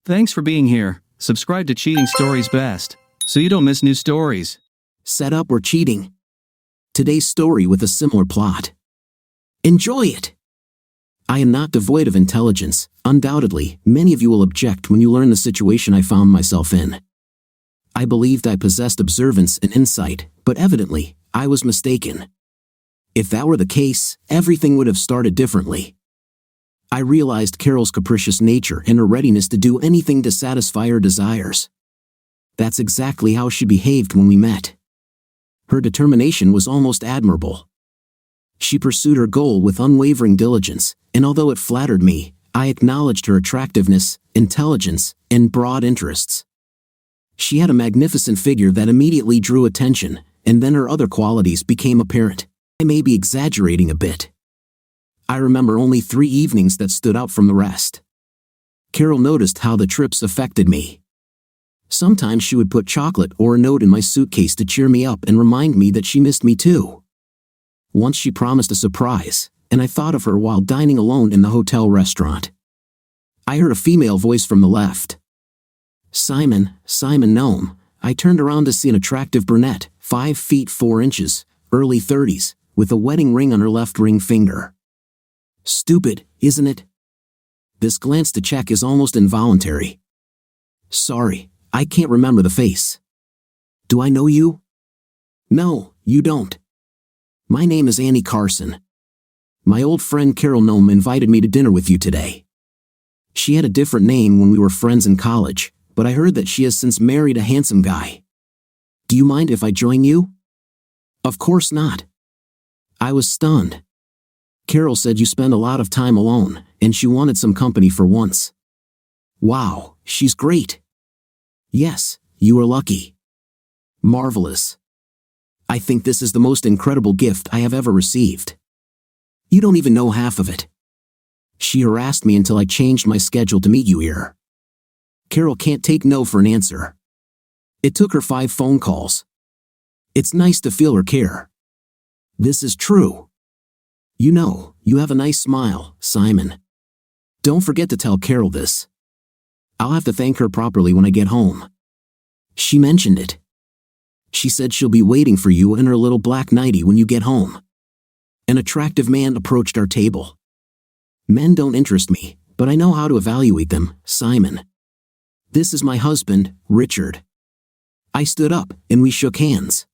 Thanks for being here. Subscribe to Cheating Stories Best, so you don't miss new stories. Set up or cheating. Today's story with a similar plot. Enjoy it! I am not devoid of intelligence. Undoubtedly, many of you will object when you learn the situation I found myself in. I believed I possessed observance and insight, but evidently, I was mistaken. If that were the case, everything would have started differently. I realized Carol's capricious nature and her readiness to do anything to satisfy her desires. That's exactly how she behaved when we met. Her determination was almost admirable. She pursued her goal with unwavering diligence, and although it flattered me, I acknowledged her attractiveness, intelligence, and broad interests. She had a magnificent figure that immediately drew attention, and then her other qualities became apparent. I may be exaggerating a bit. I remember only 3 evenings that stood out from the rest. Carol noticed how the trips affected me. Sometimes she would put chocolate or a note in my suitcase to cheer me up and remind me that she missed me too. Once she promised a surprise, and I thought of her while dining alone in the hotel restaurant. I heard a female voice from the left. Simon, Gnome. I turned around to see an attractive brunette, 5 feet 4 inches, early 30s, with a wedding ring on her left ring finger. Stupid, isn't it? This glance to check is almost involuntary. Sorry, I can't remember the face. Do I know you? No, you don't. My name is Annie Carson. My old friend Carol Gnome invited me to dinner with you today. She had a different name when we were friends in college, but I heard that she has since married a handsome guy. Do you mind if I join you? Of course not. I was stunned. Carol said you spend a lot of time alone, and she wanted some company for once. Wow, she's great. Yes, you are lucky. Marvelous. I think this is the most incredible gift I have ever received. You don't even know half of it. She harassed me until I changed my schedule to meet you here. Carol can't take no for an answer. It took her 5 phone calls. It's nice to feel her care. This is true. You know, you have a nice smile, Simon. Don't forget to tell Carol this. I'll have to thank her properly when I get home. She mentioned it. She said she'll be waiting for you in her little black nightie when you get home. An attractive man approached our table. Men don't interest me, but I know how to evaluate them, Simon. This is my husband, Richard. I stood up, and we shook hands.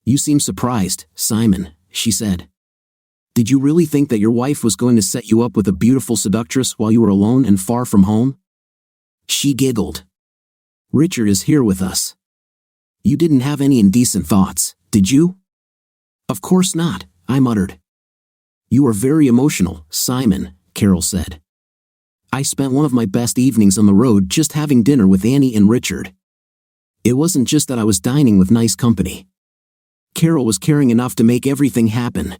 You seem surprised, Simon, she said. Did you really think that your wife was going to set you up with a beautiful seductress while you were alone and far from home? She giggled. Richard is here with us. You didn't have any indecent thoughts, did you? Of course not, I muttered. You are very emotional, Simon, Carol said. I spent one of my best evenings on the road just having dinner with Annie and Richard. It wasn't just that I was dining with nice company. Carol was caring enough to make everything happen.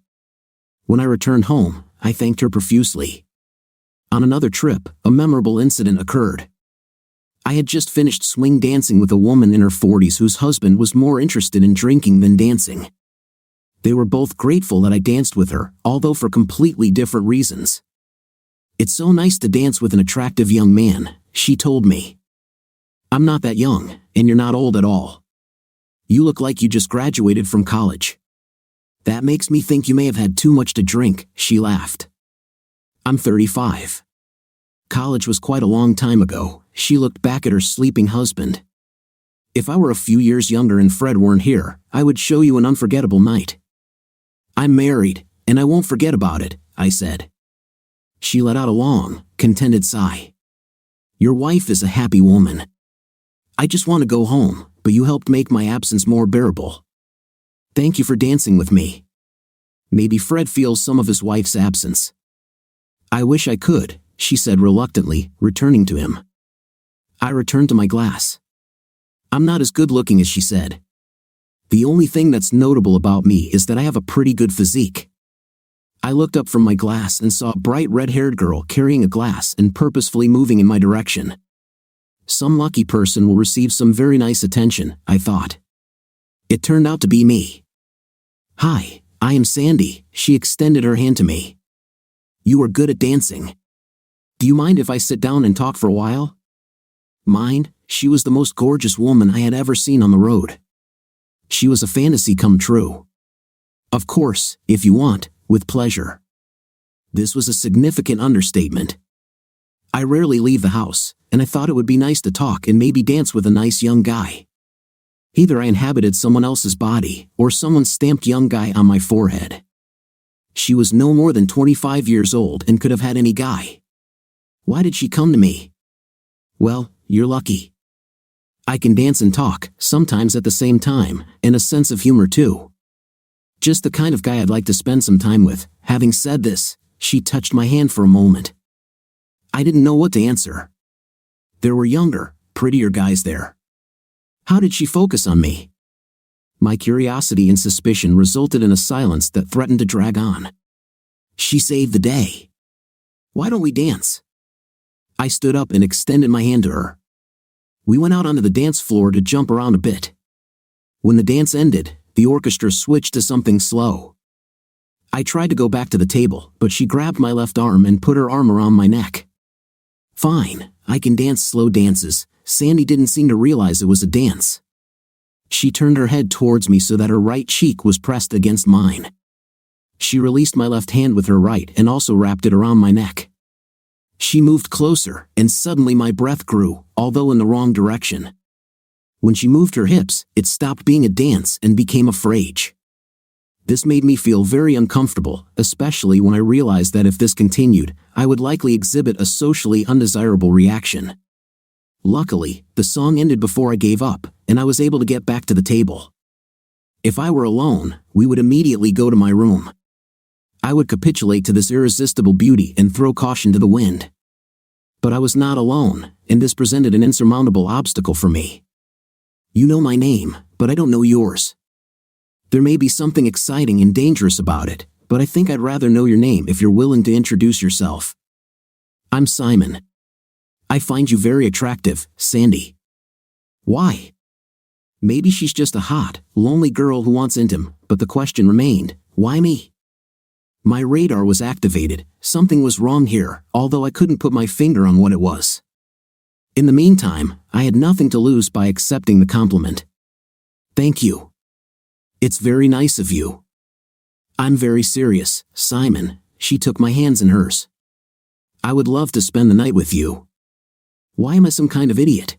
When I returned home, I thanked her profusely. On another trip, a memorable incident occurred. I had just finished swing dancing with a woman in her 40s whose husband was more interested in drinking than dancing. They were both grateful that I danced with her, although for completely different reasons. It's so nice to dance with an attractive young man, she told me. I'm not that young, and you're not old at all. You look like you just graduated from college. That makes me think you may have had too much to drink, she laughed. I'm 35. College was quite a long time ago, she looked back at her sleeping husband. If I were a few years younger and Fred weren't here, I would show you an unforgettable night. I'm married, and I won't forget about it, I said. She let out a long, contented sigh. Your wife is a happy woman. I just want to go home, but you helped make my absence more bearable. Thank you for dancing with me. Maybe Fred feels some of his wife's absence. I wish I could, she said reluctantly, returning to him. I returned to my glass. I'm not as good looking as she said. The only thing that's notable about me is that I have a pretty good physique. I looked up from my glass and saw a bright red-haired girl carrying a glass and purposefully moving in my direction. Some lucky person will receive some very nice attention, I thought. It turned out to be me. Hi, I am Sandy, she extended her hand to me. You are good at dancing. Do you mind if I sit down and talk for a while? Mine, she was the most gorgeous woman I had ever seen on the road. She was a fantasy come true. Of course, if you want, with pleasure. This was a significant understatement. I rarely leave the house, and I thought it would be nice to talk and maybe dance with a nice young guy. Either I inhabited someone else's body, or someone stamped young guy on my forehead. She was no more than 25 years old and could have had any guy. Why did she come to me? Well, you're lucky. I can dance and talk, sometimes at the same time, and a sense of humor too. Just the kind of guy I'd like to spend some time with. Having said this, she touched my hand for a moment. I didn't know what to answer. There were younger, prettier guys there. How did she focus on me? My curiosity and suspicion resulted in a silence that threatened to drag on. She saved the day. Why don't we dance? I stood up and extended my hand to her. We went out onto the dance floor to jump around a bit. When the dance ended, the orchestra switched to something slow. I tried to go back to the table, but she grabbed my left arm and put her arm around my neck. Fine, I can dance slow dances. Sandy didn't seem to realize it was a dance. She turned her head towards me so that her right cheek was pressed against mine. She released my left hand with her right and also wrapped it around my neck. She moved closer, and suddenly my breath grew, although in the wrong direction. When she moved her hips, it stopped being a dance and became a frage. This made me feel very uncomfortable, especially when I realized that if this continued, I would likely exhibit a socially undesirable reaction. Luckily, the song ended before I gave up, and I was able to get back to the table. If I were alone, we would immediately go to my room. I would capitulate to this irresistible beauty and throw caution to the wind. But I was not alone, and this presented an insurmountable obstacle for me. You know my name, but I don't know yours. There may be something exciting and dangerous about it, but I think I'd rather know your name if you're willing to introduce yourself. I'm Simon. I find you very attractive, Sandy. Why? Maybe she's just a hot, lonely girl who wants intim, but the question remained, why me? My radar was activated. Something was wrong here, although I couldn't put my finger on what it was. In the meantime, I had nothing to lose by accepting the compliment. Thank you. It's very nice of you. I'm very serious, Simon. She took my hands in hers. I would love to spend the night with you. Why am I some kind of idiot?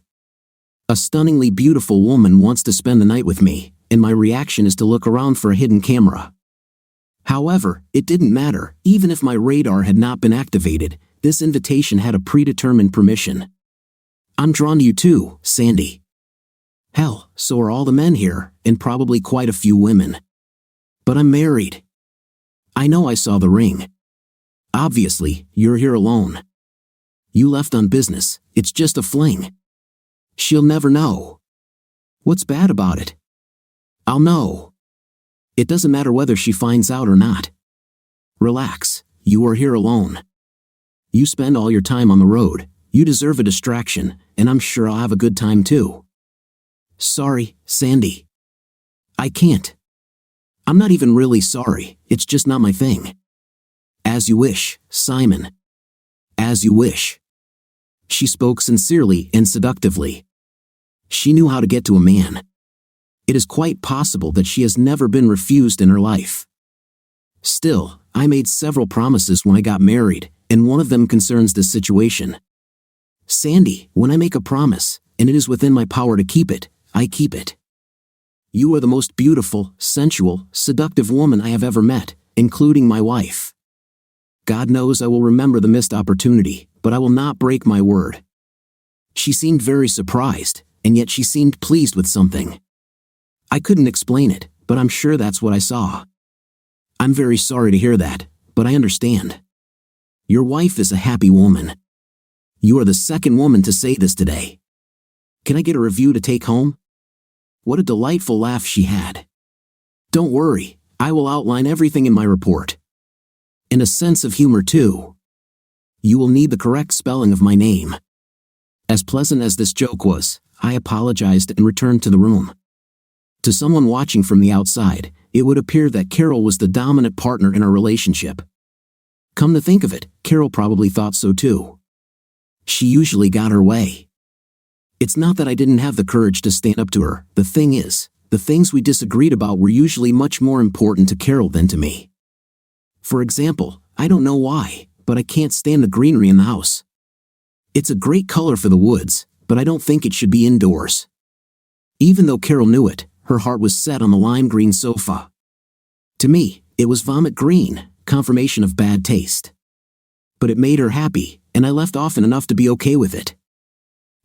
A stunningly beautiful woman wants to spend the night with me, and my reaction is to look around for a hidden camera. However, it didn't matter. Even if my radar had not been activated, this invitation had a predetermined permission. I'm drawn to you too, Sandy. Hell, so are all the men here, and probably quite a few women. But I'm married. I know I saw the ring. Obviously, you're here alone. You left on business, it's just a fling. She'll never know. What's bad about it? I'll know. It doesn't matter whether she finds out or not. Relax, you are here alone. You spend all your time on the road, you deserve a distraction, and I'm sure I'll have a good time too. Sorry, Sandy. I can't. I'm not even really sorry, it's just not my thing. As you wish, Simon. As you wish. She spoke sincerely and seductively. She knew how to get to a man. It is quite possible that she has never been refused in her life. Still, I made several promises when I got married, and one of them concerns this situation. Sandy, when I make a promise, and it is within my power to keep it, I keep it. You are the most beautiful, sensual, seductive woman I have ever met, including my wife. God knows I will remember the missed opportunity, but I will not break my word. She seemed very surprised, and yet she seemed pleased with something. I couldn't explain it, but I'm sure that's what I saw. I'm very sorry to hear that, but I understand. Your wife is a happy woman. You are the second woman to say this today. Can I get a review to take home? What a delightful laugh she had. Don't worry, I will outline everything in my report. And a sense of humor too. You will need the correct spelling of my name. As pleasant as this joke was, I apologized and returned to the room. To someone watching from the outside, it would appear that Carol was the dominant partner in our relationship. Come to think of it, Carol probably thought so too. She usually got her way. It's not that I didn't have the courage to stand up to her. The thing is, the things we disagreed about were usually much more important to Carol than to me. For example, I don't know why, but I can't stand the greenery in the house. It's a great color for the woods, but I don't think it should be indoors. Even though Carol knew it, her heart was set on the lime green sofa. To me, it was vomit green, confirmation of bad taste. But it made her happy, and I left often enough to be okay with it.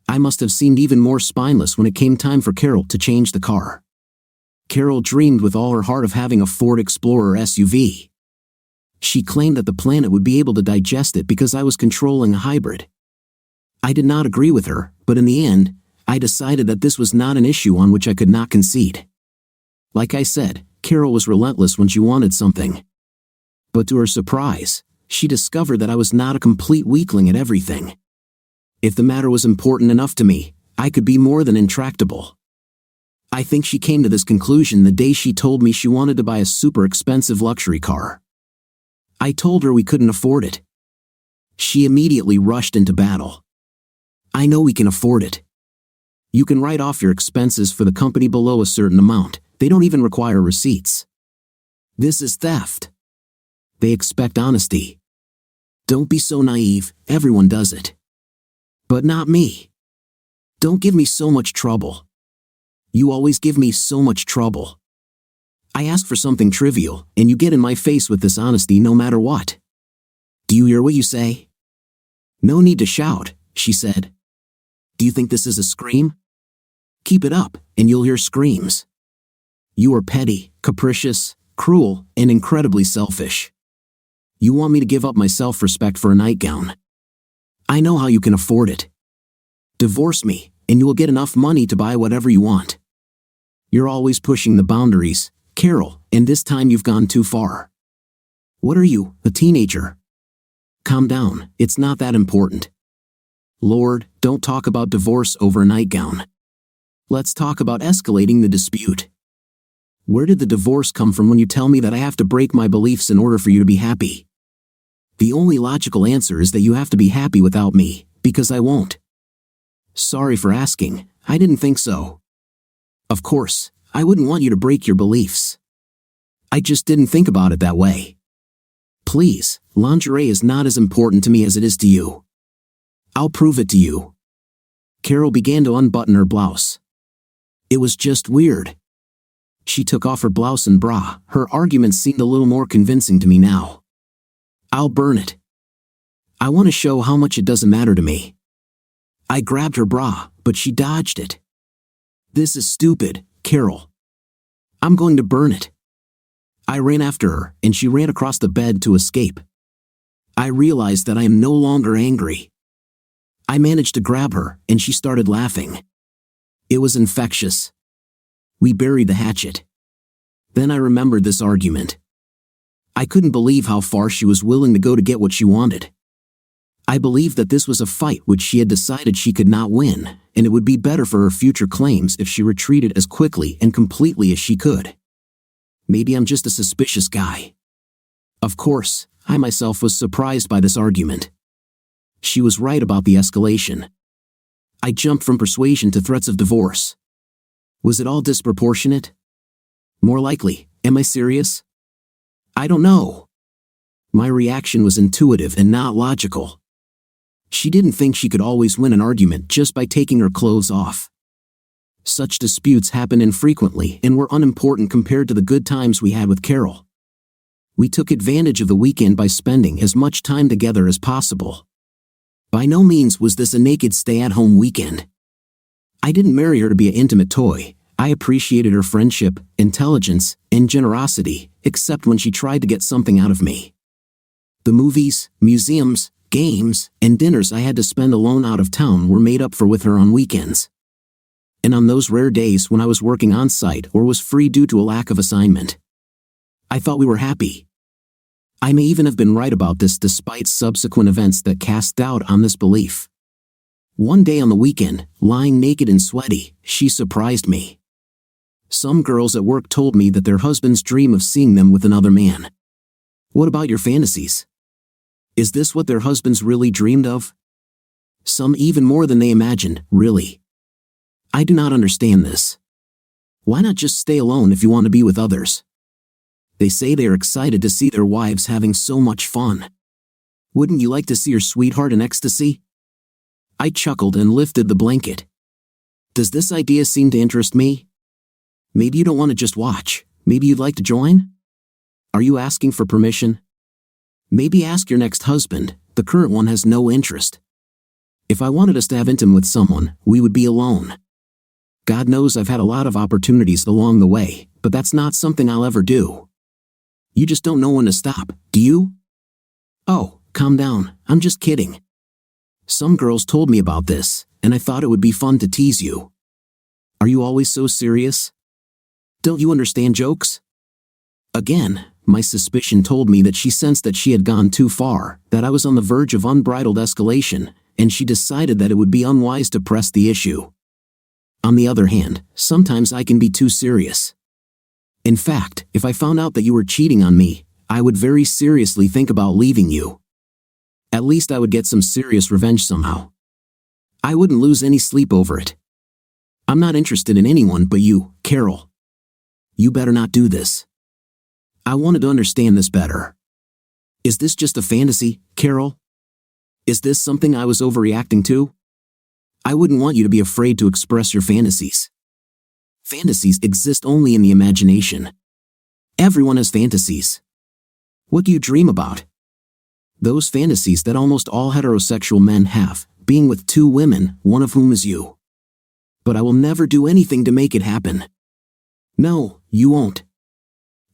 I must have seemed even more spineless when it came time for Carol to change the car. Carol dreamed with all her heart of having a Ford Explorer SUV. She claimed that the planet would be able to digest it because I was controlling a hybrid. I did not agree with her, but in the end, I decided that this was not an issue on which I could not concede. Like I said, Carol was relentless when she wanted something. But to her surprise, she discovered that I was not a complete weakling at everything. If the matter was important enough to me, I could be more than intractable. I think she came to this conclusion the day she told me she wanted to buy a super expensive luxury car. I told her we couldn't afford it. She immediately rushed into battle. I know we can afford it. You can write off your expenses for the company below a certain amount. They don't even require receipts. This is theft. They expect honesty. Don't be so naive, everyone does it. But not me. Don't give me so much trouble. You always give me so much trouble. I ask for something trivial, and you get in my face with this honesty no matter what. Do you hear what you say? No need to shout, she said. Do you think this is a scream? Keep it up, and you'll hear screams. You are petty, capricious, cruel, and incredibly selfish. You want me to give up my self-respect for a nightgown. I know how you can afford it. Divorce me, and you will get enough money to buy whatever you want. You're always pushing the boundaries, Carol, and this time you've gone too far. What are you, a teenager? Calm down, it's not that important. Lord, don't talk about divorce over a nightgown. Let's talk about escalating the dispute. Where did the divorce come from when you tell me that I have to break my beliefs in order for you to be happy? The only logical answer is that you have to be happy without me, because I won't. Sorry for asking, I didn't think so. Of course, I wouldn't want you to break your beliefs. I just didn't think about it that way. Please, lingerie is not as important to me as it is to you. I'll prove it to you. Carol began to unbutton her blouse. It was just weird. She took off her blouse and bra. Her argument seemed a little more convincing to me now. I'll burn it. I want to show how much it doesn't matter to me. I grabbed her bra, but she dodged it. This is stupid, Carol. I'm going to burn it. I ran after her, and she ran across the bed to escape. I realized that I am no longer angry. I managed to grab her, and she started laughing. It was infectious. We buried the hatchet. Then I remembered this argument. I couldn't believe how far she was willing to go to get what she wanted. I believed that this was a fight which she had decided she could not win, and it would be better for her future claims if she retreated as quickly and completely as she could. Maybe I'm just a suspicious guy. Of course, I myself was surprised by this argument. She was right about the escalation. I jumped from persuasion to threats of divorce. Was it all disproportionate? More likely, am I serious? I don't know. My reaction was intuitive and not logical. She didn't think she could always win an argument just by taking her clothes off. Such disputes happen infrequently and were unimportant compared to the good times we had with Carol. We took advantage of the weekend by spending as much time together as possible. By no means was this a naked stay-at-home weekend. I didn't marry her to be an intimate toy. I appreciated her friendship, intelligence, and generosity, except when she tried to get something out of me. The movies, museums, games, and dinners I had to spend alone out of town were made up for with her on weekends. And on those rare days when I was working on site or was free due to a lack of assignment, I thought we were happy. I may even have been right about this despite subsequent events that cast doubt on this belief. One day on the weekend, lying naked and sweaty, she surprised me. Some girls at work told me that their husbands dream of seeing them with another man. What about your fantasies? Is this what their husbands really dreamed of? Some even more than they imagined, really. I do not understand this. Why not just stay alone if you want to be with others? They say they are excited to see their wives having so much fun. Wouldn't you like to see your sweetheart in ecstasy? I chuckled and lifted the blanket. Does this idea seem to interest me? Maybe you don't want to just watch. Maybe you'd like to join? Are you asking for permission? Maybe ask your next husband. The current one has no interest. If I wanted us to have intimacy with someone, we would be alone. God knows I've had a lot of opportunities along the way, but that's not something I'll ever do. You just don't know when to stop, do you? Oh, calm down, I'm just kidding. Some girls told me about this, and I thought it would be fun to tease you. Are you always so serious? Don't you understand jokes? Again, my suspicion told me that she sensed that she had gone too far, that I was on the verge of unbridled escalation, and she decided that it would be unwise to press the issue. On the other hand, sometimes I can be too serious. In fact, if I found out that you were cheating on me, I would very seriously think about leaving you. At least I would get some serious revenge somehow. I wouldn't lose any sleep over it. I'm not interested in anyone but you, Carol. You better not do this. I wanted to understand this better. Is this just a fantasy, Carol? Is this something I was overreacting to? I wouldn't want you to be afraid to express your fantasies. Fantasies exist only in the imagination. Everyone has fantasies. What do you dream about? Those fantasies that almost all heterosexual men have, being with two women, one of whom is you. But I will never do anything to make it happen. No, you won't.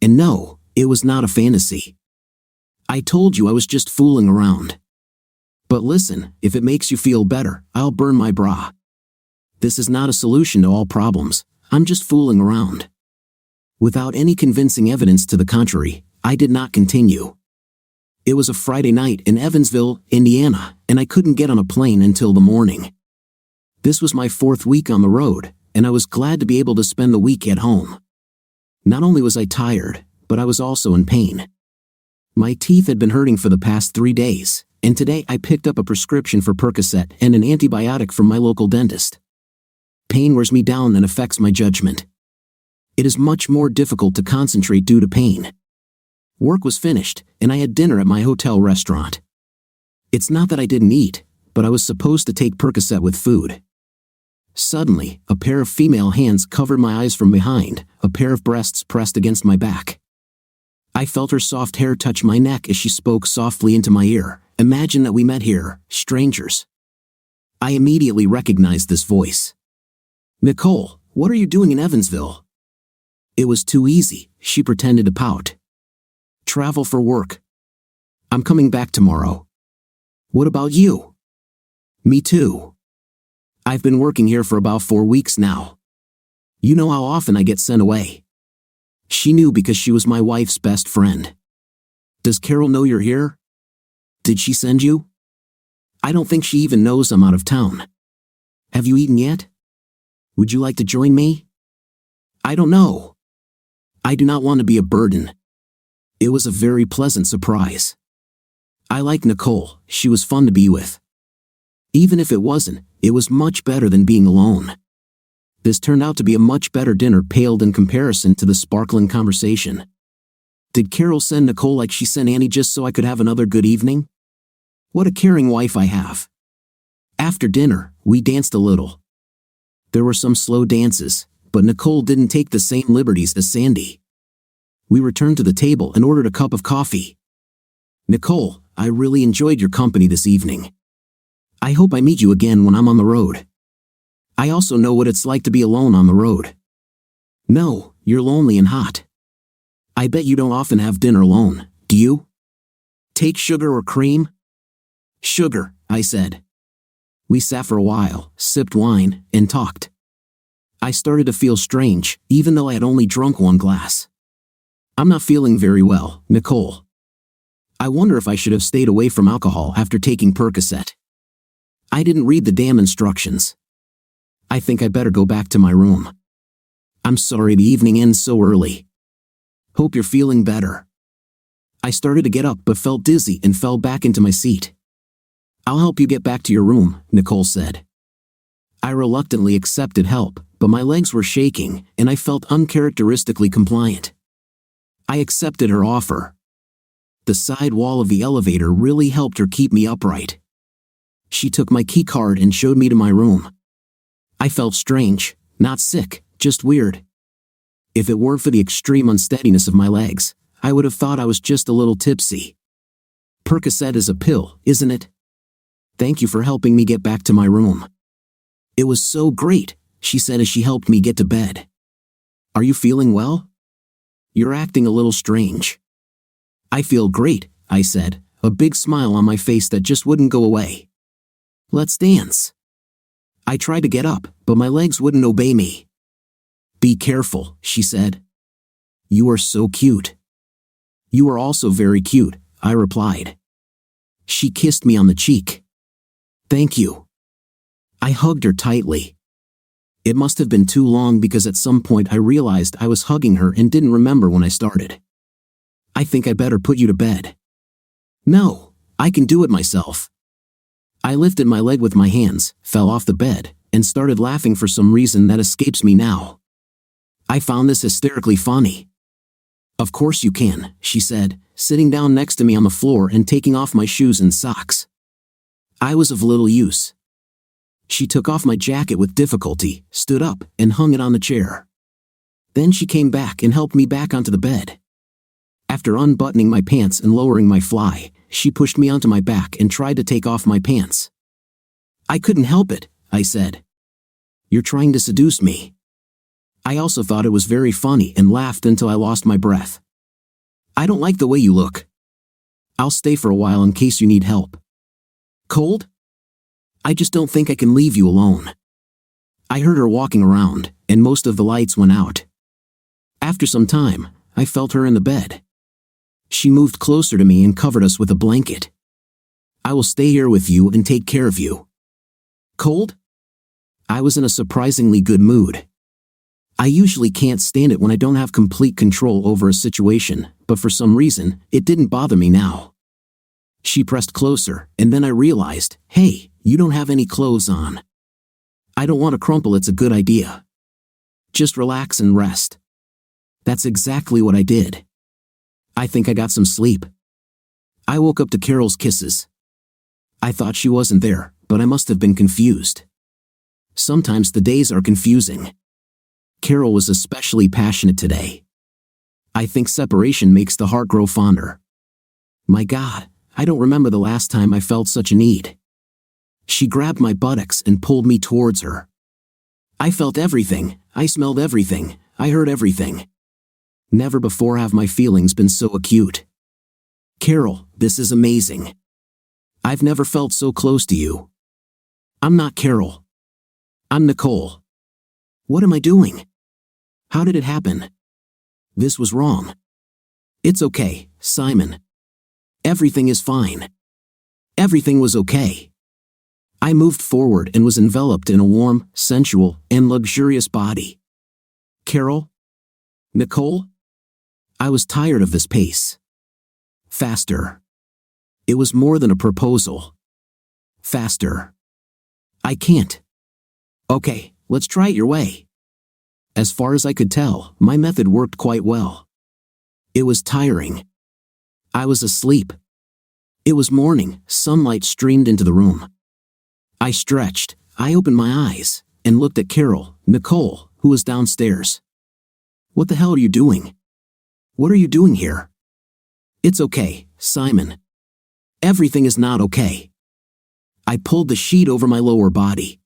And no, it was not a fantasy. I told you I was just fooling around. But listen, if it makes you feel better, I'll burn my bra. This is not a solution to all problems, I'm just fooling around. Without any convincing evidence to the contrary, I did not continue. It was a Friday night in Evansville, Indiana, and I couldn't get on a plane until the morning. This was my 4th week on the road, and I was glad to be able to spend the week at home. Not only was I tired, but I was also in pain. My teeth had been hurting for the past 3 days, and today I picked up a prescription for Percocet and an antibiotic from my local dentist. Pain wears me down and affects my judgment. It is much more difficult to concentrate due to pain. Work was finished, and I had dinner at my hotel restaurant. It's not that I didn't eat, but I was supposed to take Percocet with food. Suddenly, a pair of female hands covered my eyes from behind, a pair of breasts pressed against my back. I felt her soft hair touch my neck as she spoke softly into my ear. Imagine that we met here, strangers. I immediately recognized this voice. Nicole, what are you doing in Evansville? It was too easy, she pretended to pout. Travel for work. I'm coming back tomorrow. What about you? Me too. I've been working here for about 4 weeks now. You know how often I get sent away. She knew because she was my wife's best friend. Does Carol know you're here? Did she send you? I don't think she even knows I'm out of town. Have you eaten yet? Would you like to join me? I don't know. I do not want to be a burden. It was a very pleasant surprise. I like Nicole, she was fun to be with. Even if it wasn't, it was much better than being alone. This turned out to be a much better dinner paled in comparison to the sparkling conversation. Did Carol send Nicole like she sent Annie just so I could have another good evening? What a caring wife I have. After dinner, we danced a little. There were some slow dances, but Nicole didn't take the same liberties as Sandy. We returned to the table and ordered a cup of coffee. Nicole, I really enjoyed your company this evening. I hope I meet you again when I'm on the road. I also know what it's like to be alone on the road. No, you're lonely and hot. I bet you don't often have dinner alone, do you? Take sugar or cream? Sugar, I said. We sat for a while, sipped wine, and talked. I started to feel strange, even though I had only drunk 1 glass. I'm not feeling very well, Nicole. I wonder if I should have stayed away from alcohol after taking Percocet. I didn't read the damn instructions. I think I better go back to my room. I'm sorry the evening ends so early. Hope you're feeling better. I started to get up but felt dizzy and fell back into my seat. I'll help you get back to your room, Nicole said. I reluctantly accepted help, but my legs were shaking, and I felt uncharacteristically compliant. I accepted her offer. The side wall of the elevator really helped her keep me upright. She took my key card and showed me to my room. I felt strange, not sick, just weird. If it weren't for the extreme unsteadiness of my legs, I would have thought I was just a little tipsy. Percocet is a pill, isn't it? Thank you for helping me get back to my room. It was so great, she said as she helped me get to bed. Are you feeling well? You're acting a little strange. I feel great, I said, a big smile on my face that just wouldn't go away. Let's dance. I tried to get up, but my legs wouldn't obey me. Be careful, she said. You are so cute. You are also very cute, I replied. She kissed me on the cheek. Thank you. I hugged her tightly. It must have been too long because at some point I realized I was hugging her and didn't remember when I started. I think I better put you to bed. No, I can do it myself. I lifted my leg with my hands, fell off the bed, and started laughing for some reason that escapes me now. I found this hysterically funny. Of course you can, she said, sitting down next to me on the floor and taking off my shoes and socks. I was of little use. She took off my jacket with difficulty, stood up, and hung it on the chair. Then she came back and helped me back onto the bed. After unbuttoning my pants and lowering my fly, she pushed me onto my back and tried to take off my pants. I couldn't help it, I said. You're trying to seduce me. I also thought it was very funny and laughed until I lost my breath. I don't like the way you look. I'll stay for a while in case you need help. Cold? I just don't think I can leave you alone. I heard her walking around, and most of the lights went out. After some time, I felt her in the bed. She moved closer to me and covered us with a blanket. I will stay here with you and take care of you. Cold? I was in a surprisingly good mood. I usually can't stand it when I don't have complete control over a situation, but for some reason, it didn't bother me now. She pressed closer, and then I realized, hey, you don't have any clothes on. I don't want to crumple, it's a good idea. Just relax and rest. That's exactly what I did. I think I got some sleep. I woke up to Carol's kisses. I thought she wasn't there, but I must have been confused. Sometimes the days are confusing. Carol was especially passionate today. I think separation makes the heart grow fonder. My God, I don't remember the last time I felt such a need. She grabbed my buttocks and pulled me towards her. I felt everything, I smelled everything, I heard everything. Never before have my feelings been so acute. Carol, this is amazing. I've never felt so close to you. I'm not Carol. I'm Nicole. What am I doing? How did it happen? This was wrong. It's okay, Simon. Everything is fine. Everything was okay. I moved forward and was enveloped in a warm, sensual, and luxurious body. Carol? Nicole? I was tired of this pace. Faster. It was more than a proposal. Faster. I can't. Okay, let's try it your way. As far as I could tell, my method worked quite well. It was tiring. I was asleep. It was morning, sunlight streamed into the room. I stretched, I opened my eyes, and looked at Carol, Nicole, who was downstairs. What the hell are you doing? What are you doing here? It's okay, Simon. Everything is not okay. I pulled the sheet over my lower body.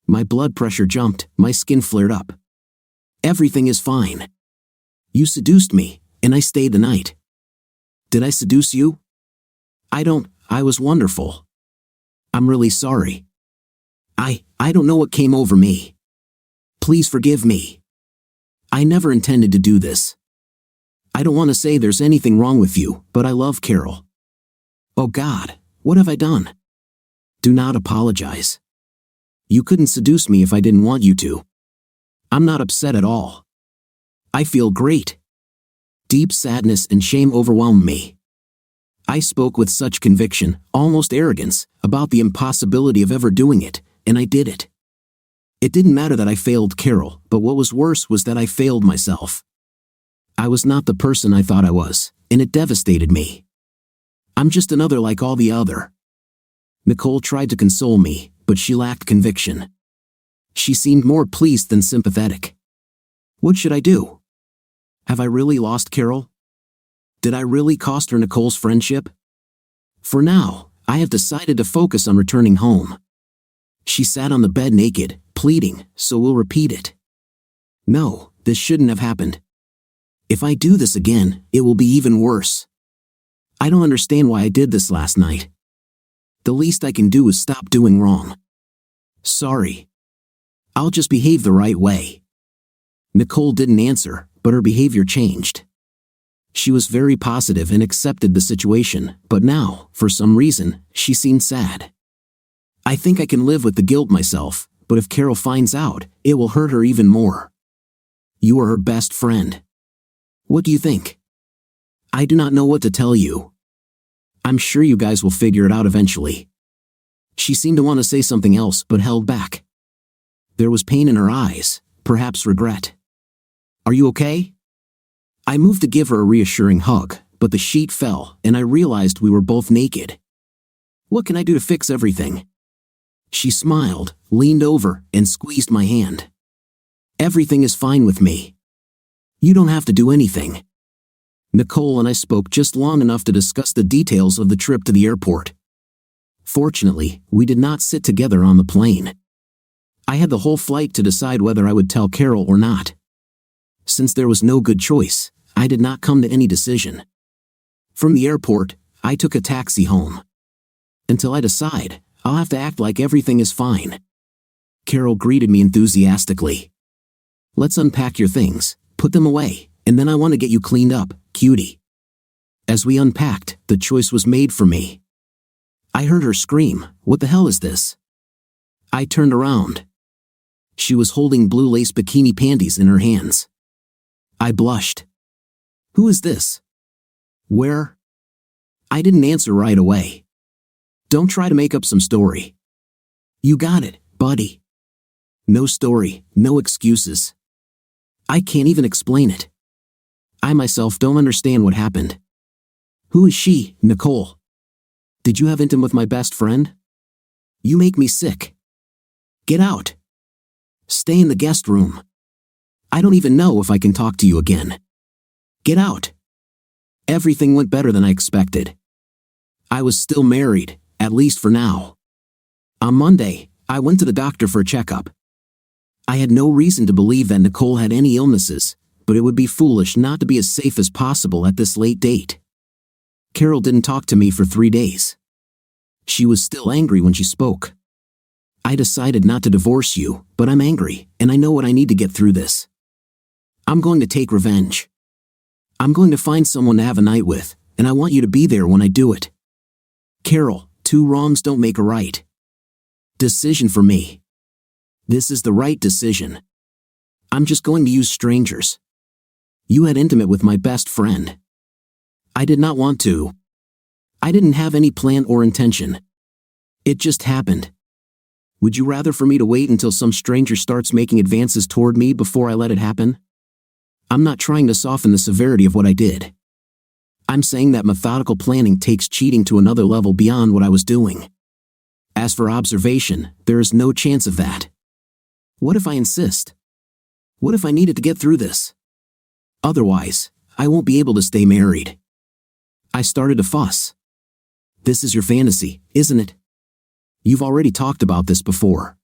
My blood pressure jumped, my skin flared up. Everything is fine. You seduced me, and I stayed the night. Did I seduce you? I was wonderful. I'm really sorry. I don't know what came over me. Please forgive me. I never intended to do this. I don't want to say there's anything wrong with you, but I love Carol. Oh God, what have I done? Do not apologize. You couldn't seduce me if I didn't want you to. I'm not upset at all. I feel great. Deep sadness and shame overwhelmed me. I spoke with such conviction, almost arrogance, about the impossibility of ever doing it, and I did it. It didn't matter that I failed Carol, but what was worse was that I failed myself. I was not the person I thought I was, and it devastated me. I'm just another like all the other. Nicole tried to console me, but she lacked conviction. She seemed more pleased than sympathetic. What should I do? Have I really lost Carol? Did I really cost her Nicole's friendship? For now, I have decided to focus on returning home. She sat on the bed naked, pleading, so we'll repeat it. No, this shouldn't have happened. If I do this again, it will be even worse. I don't understand why I did this last night. The least I can do is stop doing wrong. Sorry. I'll just behave the right way. Nicole didn't answer, but her behavior changed. She was very positive and accepted the situation, but now, for some reason, she seemed sad. I think I can live with the guilt myself, but if Carol finds out, it will hurt her even more. You are her best friend. What do you think? I do not know what to tell you. I'm sure you guys will figure it out eventually. She seemed to want to say something else but held back. There was pain in her eyes, perhaps regret. Are you okay? I moved to give her a reassuring hug, but the sheet fell and I realized we were both naked. What can I do to fix everything? She smiled, leaned over, and squeezed my hand. Everything is fine with me. You don't have to do anything. Nicole and I spoke just long enough to discuss the details of the trip to the airport. Fortunately, we did not sit together on the plane. I had the whole flight to decide whether I would tell Carol or not. Since there was no good choice, I did not come to any decision. From the airport, I took a taxi home. Until I decide, I'll have to act like everything is fine. Carol greeted me enthusiastically. Let's unpack your things, put them away, and then I want to get you cleaned up, cutie. As we unpacked, the choice was made for me. I heard her scream, "What the hell is this?" I turned around. She was holding blue lace bikini panties in her hands. I blushed. Who is this? Where? I didn't answer right away. Don't try to make up some story. You got it, buddy. No story, no excuses. I can't even explain it. I myself don't understand what happened. Who is she, Nicole? Did you have intim with my best friend? You make me sick. Get out. Stay in the guest room. I don't even know if I can talk to you again. Get out. Everything went better than I expected. I was still married, at least for now. On Monday, I went to the doctor for a checkup. I had no reason to believe that Nicole had any illnesses, but it would be foolish not to be as safe as possible at this late date. Carol didn't talk to me for 3 days. She was still angry when she spoke. I decided not to divorce you, but I'm angry, and I know what I need to get through this. I'm going to take revenge. I'm going to find someone to have a night with, and I want you to be there when I do it. Carol, 2 wrongs don't make a right. Decision for me. This is the right decision. I'm just going to use strangers. You had intimate with my best friend. I did not want to. I didn't have any plan or intention. It just happened. Would you rather for me to wait until some stranger starts making advances toward me before I let it happen? I'm not trying to soften the severity of what I did. I'm saying that methodical planning takes cheating to another level beyond what I was doing. As for observation, there is no chance of that. What if I insist? What if I needed to get through this? Otherwise, I won't be able to stay married. I started to fuss. This is your fantasy, isn't it? You've already talked about this before.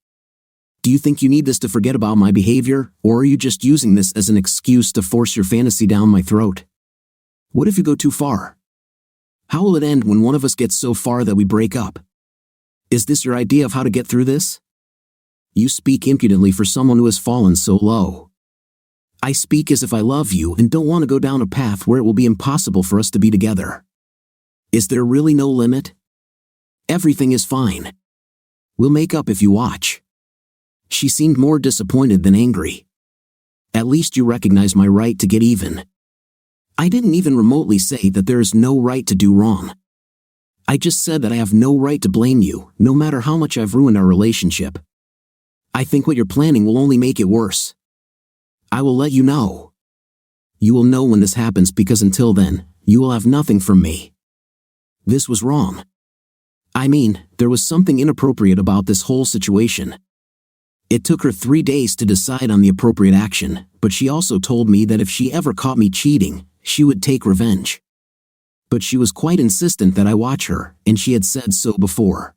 Do you think you need this to forget about my behavior, or are you just using this as an excuse to force your fantasy down my throat? What if you go too far? How will it end when one of us gets so far that we break up? Is this your idea of how to get through this? You speak impudently for someone who has fallen so low. I speak as if I love you and don't want to go down a path where it will be impossible for us to be together. Is there really no limit? Everything is fine. We'll make up if you watch. She seemed more disappointed than angry. At least you recognize my right to get even. I didn't even remotely say that there is no right to do wrong. I just said that I have no right to blame you, no matter how much I've ruined our relationship. I think what you're planning will only make it worse. I will let you know. You will know when this happens because until then, you will have nothing from me. This was wrong. I mean, there was something inappropriate about this whole situation. It took her 3 days to decide on the appropriate action, but she also told me that if she ever caught me cheating, she would take revenge. But she was quite insistent that I watch her, and she had said so before.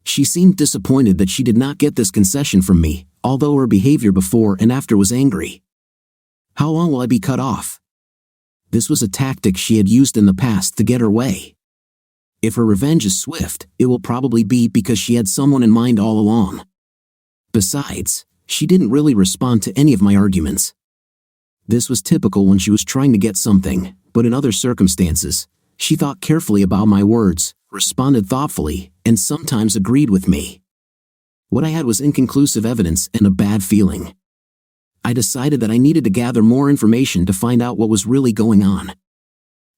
She seemed disappointed that she did not get this concession from me, although her behavior before and after was angry. How long will I be cut off? This was a tactic she had used in the past to get her way. If her revenge is swift, it will probably be because she had someone in mind all along. Besides, she didn't really respond to any of my arguments. This was typical when she was trying to get something, but in other circumstances, she thought carefully about my words, responded thoughtfully, and sometimes agreed with me. What I had was inconclusive evidence and a bad feeling. I decided that I needed to gather more information to find out what was really going on.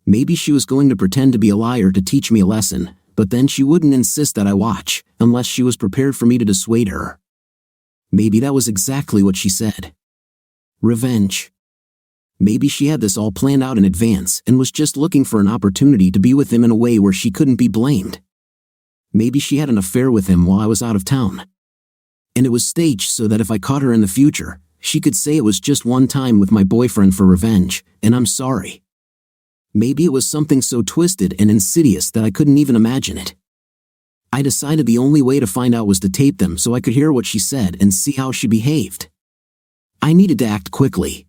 Maybe she was going to pretend to be a liar to teach me a lesson, but then she wouldn't insist that I watch, unless she was prepared for me to dissuade her. Maybe that was exactly what she said. Revenge. Maybe she had this all planned out in advance and was just looking for an opportunity to be with him in a way where she couldn't be blamed. Maybe she had an affair with him while I was out of town. And it was staged so that if I caught her in the future, she could say it was just one time with my boyfriend for revenge, and I'm sorry. Maybe it was something so twisted and insidious that I couldn't even imagine it. I decided the only way to find out was to tape them so I could hear what she said and see how she behaved. I needed to act quickly.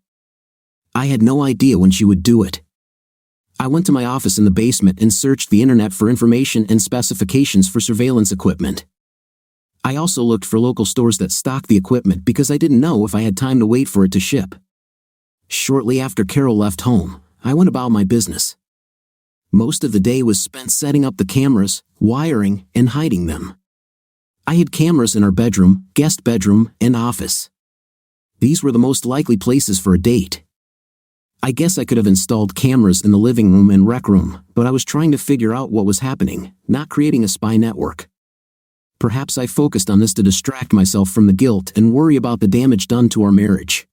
I had no idea when she would do it. I went to my office in the basement and searched the internet for information and specifications for surveillance equipment. I also looked for local stores that stocked the equipment because I didn't know if I had time to wait for it to ship. Shortly after Carol left home, I went about my business. Most of the day was spent setting up the cameras, wiring, and hiding them. I hid cameras in our bedroom, guest bedroom, and office. These were the most likely places for a date. I guess I could have installed cameras in the living room and rec room, but I was trying to figure out what was happening, not creating a spy network. Perhaps I focused on this to distract myself from the guilt and worry about the damage done to our marriage.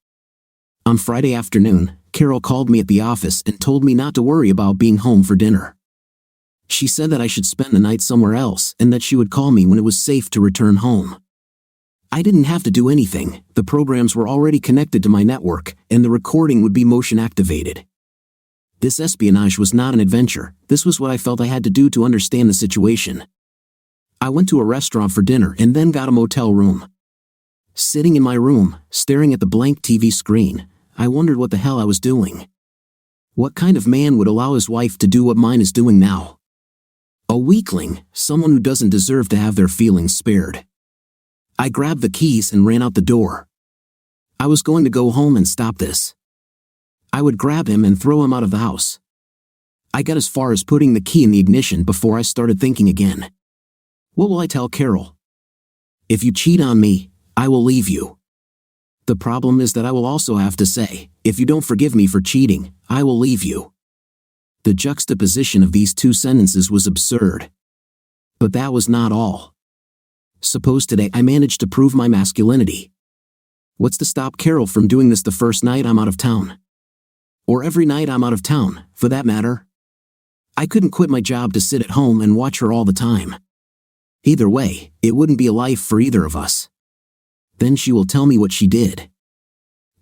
On Friday afternoon, Carol called me at the office and told me not to worry about being home for dinner. She said that I should spend the night somewhere else and that she would call me when it was safe to return home. I didn't have to do anything, the programs were already connected to my network, and the recording would be motion activated. This espionage was not an adventure, this was what I felt I had to do to understand the situation. I went to a restaurant for dinner and then got a motel room. Sitting in my room, staring at the blank TV screen, I wondered what the hell I was doing. What kind of man would allow his wife to do what mine is doing now? A weakling, someone who doesn't deserve to have their feelings spared. I grabbed the keys and ran out the door. I was going to go home and stop this. I would grab him and throw him out of the house. I got as far as putting the key in the ignition before I started thinking again. What will I tell Carol? If you cheat on me, I will leave you. The problem is that I will also have to say, if you don't forgive me for cheating, I will leave you. The juxtaposition of these two sentences was absurd. But that was not all. Suppose today I managed to prove my masculinity. What's to stop Carol from doing this the first night I'm out of town? Or every night I'm out of town, for that matter? I couldn't quit my job to sit at home and watch her all the time. Either way, it wouldn't be a life for either of us. Then she will tell me what she did.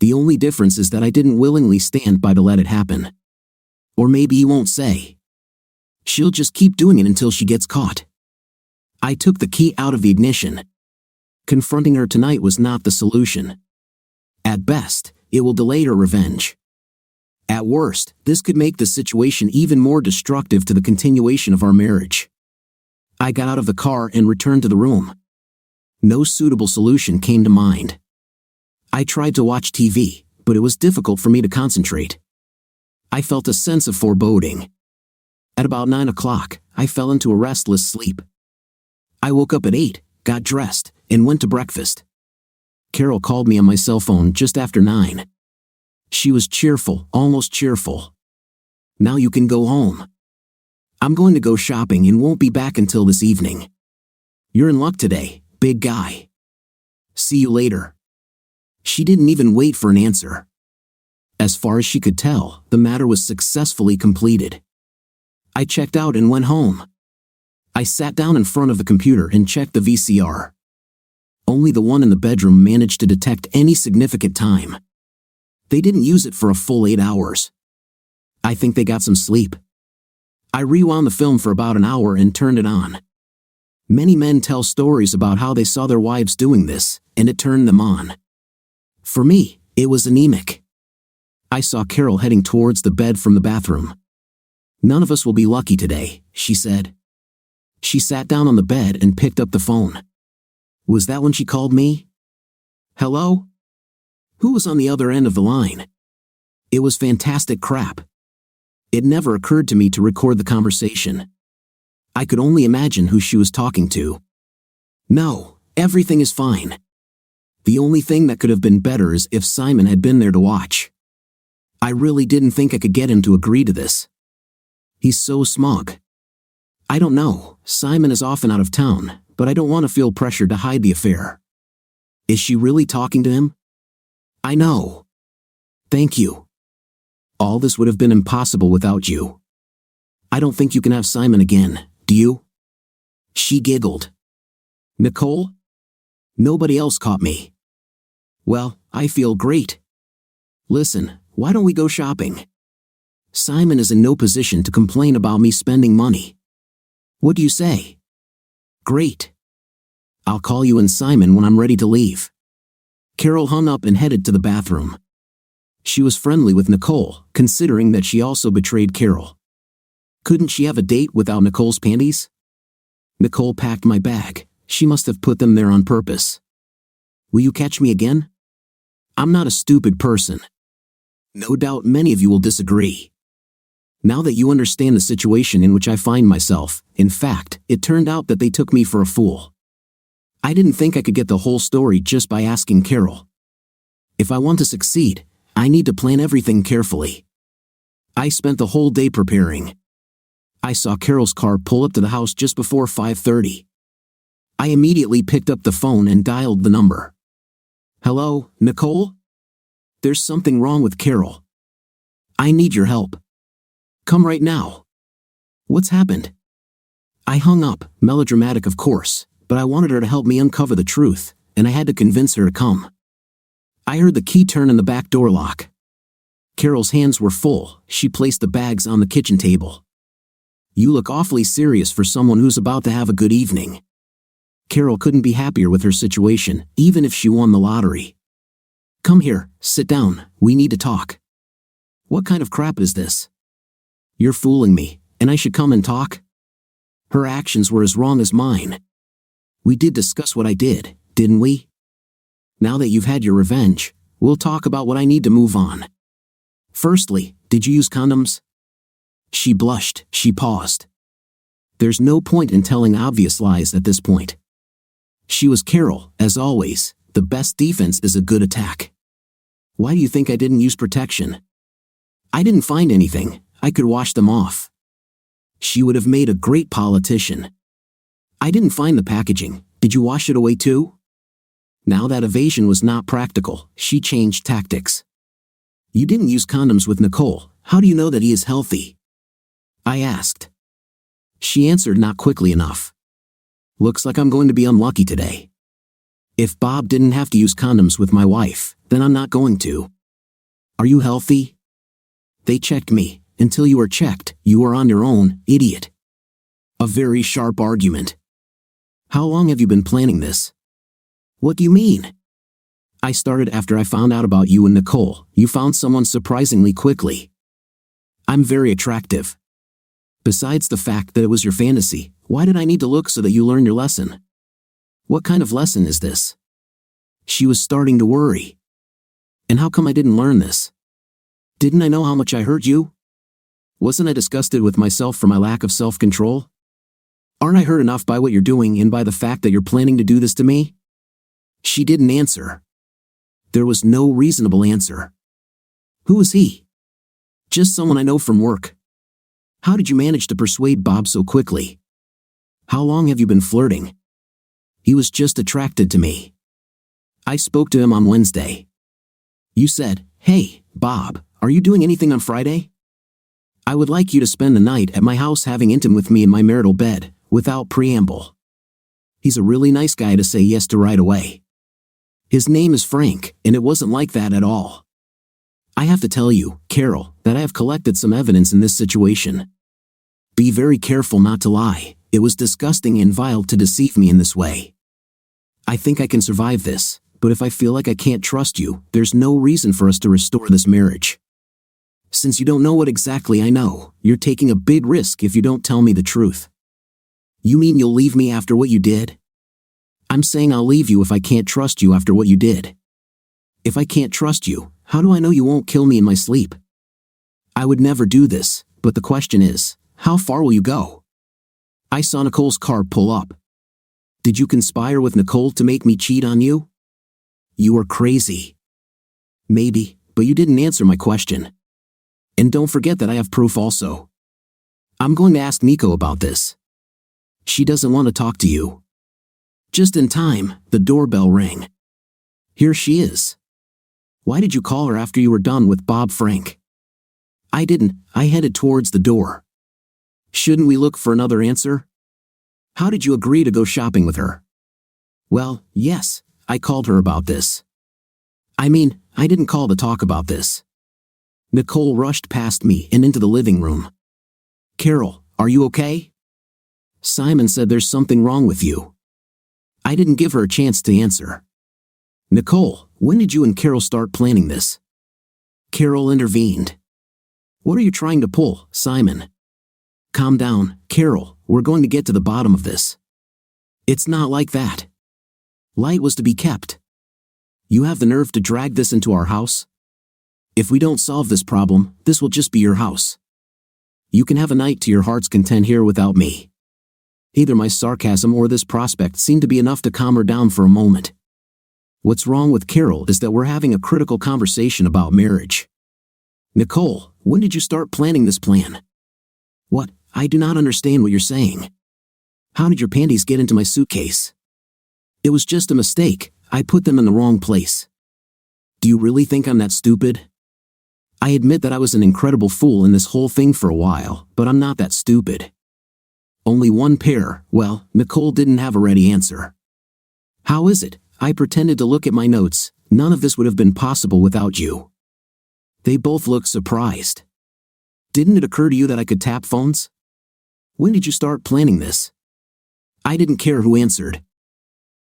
The only difference is that I didn't willingly stand by to let it happen. Or maybe he won't say. She'll just keep doing it until she gets caught. I took the key out of the ignition. Confronting her tonight was not the solution. At best, it will delay her revenge. At worst, this could make the situation even more destructive to the continuation of our marriage. I got out of the car and returned to the room. No suitable solution came to mind. I tried to watch TV, but it was difficult for me to concentrate. I felt a sense of foreboding. At about 9 o'clock, I fell into a restless sleep. I woke up at 8, got dressed, and went to breakfast. Carol called me on my cell phone just after 9. She was cheerful, almost cheerful. Now you can go home. I'm going to go shopping and won't be back until this evening. You're in luck today, big guy. See you later. She didn't even wait for an answer. As far as she could tell, the matter was successfully completed. I checked out and went home. I sat down in front of the computer and checked the VCR. Only the one in the bedroom managed to detect any significant time. They didn't use it for a full 8 hours. I think they got some sleep. I rewound the film for about an hour and turned it on. Many men tell stories about how they saw their wives doing this, and it turned them on. For me, it was anemic. I saw Carol heading towards the bed from the bathroom. "None of us will be lucky today," she said. She sat down on the bed and picked up the phone. Was that when she called me? Hello? Who was on the other end of the line? It was fantastic crap. It never occurred to me to record the conversation. I could only imagine who she was talking to. No, everything is fine. The only thing that could have been better is if Simon had been there to watch. I really didn't think I could get him to agree to this. He's so smug. I don't know, Simon is often out of town, but I don't want to feel pressured to hide the affair. Is she really talking to him? I know. Thank you. All this would have been impossible without you. I don't think you can have Simon again, do you? She giggled. Nicole? Nobody else caught me. Well, I feel great. Listen, why don't we go shopping? Simon is in no position to complain about me spending money. What do you say? Great. I'll call you and Simon when I'm ready to leave. Carol hung up and headed to the bathroom. She was friendly with Nicole, considering that she also betrayed Carol. Couldn't she have a date without Nicole's panties? Nicole packed my bag. She must have put them there on purpose. Will you catch me again? I'm not a stupid person. No doubt many of you will disagree. Now that you understand the situation in which I find myself, in fact, it turned out that they took me for a fool. I didn't think I could get the whole story just by asking Carol. If I want to succeed, I need to plan everything carefully. I spent the whole day preparing. I saw Carol's car pull up to the house just before 5:30. I immediately picked up the phone and dialed the number. Hello, Nicole? There's something wrong with Carol. I need your help. Come right now. What's happened? I hung up, melodramatic of course, but I wanted her to help me uncover the truth, and I had to convince her to come. I heard the key turn in the back door lock. Carol's hands were full. She placed the bags on the kitchen table. You look awfully serious for someone who's about to have a good evening. Carol couldn't be happier with her situation, even if she won the lottery. Come here, sit down, we need to talk. What kind of crap is this? You're fooling me, and I should come and talk? Her actions were as wrong as mine. We did discuss what I did, didn't we? Now that you've had your revenge, we'll talk about what I need to move on. Firstly, did you use condoms? She blushed, she paused. There's no point in telling obvious lies at this point. She was Carol, as always. The best defense is a good attack. Why do you think I didn't use protection? I didn't find anything. I could wash them off. She would have made a great politician. I didn't find the packaging. Did you wash it away too? Now that evasion was not practical, she changed tactics. You didn't use condoms with Nicole. How do you know that he is healthy? I asked. She answered not quickly enough. Looks like I'm going to be unlucky today. If Bob didn't have to use condoms with my wife, then I'm not going to. Are you healthy? They checked me. Until you are checked, you are on your own, idiot. A very sharp argument. How long have you been planning this? What do you mean? I started after I found out about you and Nicole. You found someone surprisingly quickly. I'm very attractive. Besides the fact that it was your fantasy, why did I need to look so that you learn your lesson? What kind of lesson is this? She was starting to worry. And how come I didn't learn this? Didn't I know how much I hurt you? Wasn't I disgusted with myself for my lack of self-control? Aren't I hurt enough by what you're doing and by the fact that you're planning to do this to me? She didn't answer. There was no reasonable answer. Who is he? Just someone I know from work. How did you manage to persuade Bob so quickly? How long have you been flirting? He was just attracted to me. I spoke to him on Wednesday. You said, "Hey, Bob, are you doing anything on Friday? I would like you to spend the night at my house having intimate with me in my marital bed, without preamble." He's a really nice guy to say yes to right away. His name is Frank, and it wasn't like that at all. I have to tell you, Carol, that I have collected some evidence in this situation. Be very careful not to lie. It was disgusting and vile to deceive me in this way. I think I can survive this, but if I feel like I can't trust you, there's no reason for us to restore this marriage. Since you don't know what exactly I know, you're taking a big risk if you don't tell me the truth. You mean you'll leave me after what you did? I'm saying I'll leave you if I can't trust you after what you did. If I can't trust you, how do I know you won't kill me in my sleep? I would never do this, but the question is, how far will you go? I saw Nicole's car pull up. Did you conspire with Nicole to make me cheat on you? You are crazy. Maybe, but you didn't answer my question. And don't forget that I have proof also. I'm going to ask Nico about this. She doesn't want to talk to you. Just in time, the doorbell rang. Here she is. Why did you call her after you were done with Bob Frank? I didn't. I headed towards the door. Shouldn't we look for another answer? How did you agree to go shopping with her? Well, yes, I called her about this. I mean, I didn't call to talk about this. Nicole rushed past me and into the living room. Carol, are you okay? Simon said there's something wrong with you. I didn't give her a chance to answer. Nicole, when did you and Carol start planning this? Carol intervened. What are you trying to pull, Simon? Calm down, Carol, we're going to get to the bottom of this. It's not like that. Light was to be kept. You have the nerve to drag this into our house? If we don't solve this problem, this will just be your house. You can have a night to your heart's content here without me. Either my sarcasm or this prospect seemed to be enough to calm her down for a moment. What's wrong with Carol is that we're having a critical conversation about marriage. Nicole, when did you start planning this plan? What? I do not understand what you're saying. How did your panties get into my suitcase? It was just a mistake. I put them in the wrong place. Do you really think I'm that stupid? I admit that I was an incredible fool in this whole thing for a while, but I'm not that stupid. Only one pair. Well, Nicole didn't have a ready answer. How is it? I pretended to look at my notes. None of this would have been possible without you. They both looked surprised. Didn't it occur to you that I could tap phones? When did you start planning this? I didn't care who answered.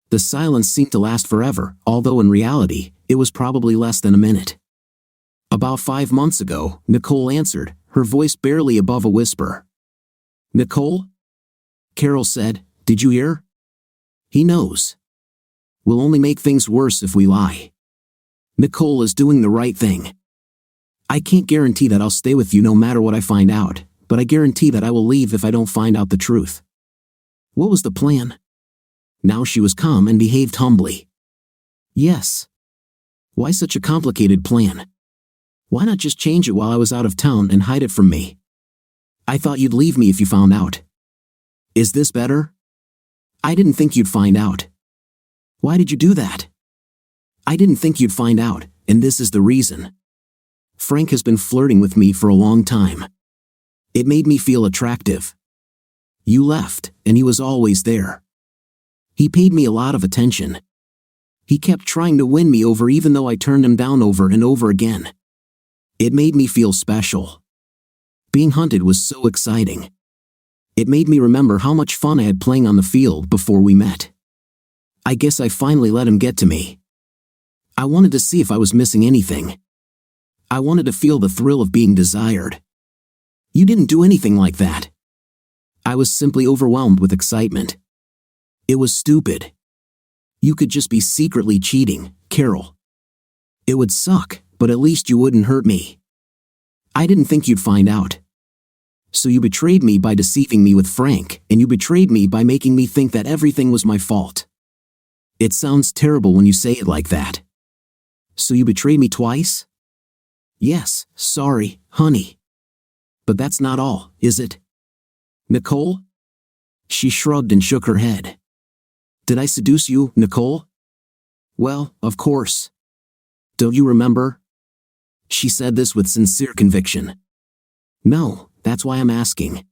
The silence seemed to last forever, although in reality, it was probably less than a minute. About 5 months ago, Nicole answered, her voice barely above a whisper. Nicole? Carol said, did you hear? He knows. We'll only make things worse if we lie. Nicole is doing the right thing. I can't guarantee that I'll stay with you no matter what I find out, but I guarantee that I will leave if I don't find out the truth. What was the plan? Now she was calm and behaved humbly. Yes. Why such a complicated plan? Why not just change it while I was out of town and hide it from me? I thought you'd leave me if you found out. Is this better? I didn't think you'd find out. Why did you do that? I didn't think you'd find out, and this is the reason. Frank has been flirting with me for a long time. It made me feel attractive. You left, and he was always there. He paid me a lot of attention. He kept trying to win me over even though I turned him down over and over again. It made me feel special. Being hunted was so exciting. It made me remember how much fun I had playing on the field before we met. I guess I finally let him get to me. I wanted to see if I was missing anything. I wanted to feel the thrill of being desired. You didn't do anything like that. I was simply overwhelmed with excitement. It was stupid. You could just be secretly cheating, Carol. It would suck, but at least you wouldn't hurt me. I didn't think you'd find out. So you betrayed me by deceiving me with Frank, and you betrayed me by making me think that everything was my fault. It sounds terrible when you say it like that. So you betrayed me twice? Yes, sorry, honey. But that's not all, is it? Nicole? She shrugged and shook her head. Did I seduce you, Nicole? Well, of course. Don't you remember? She said this with sincere conviction. No, that's why I'm asking.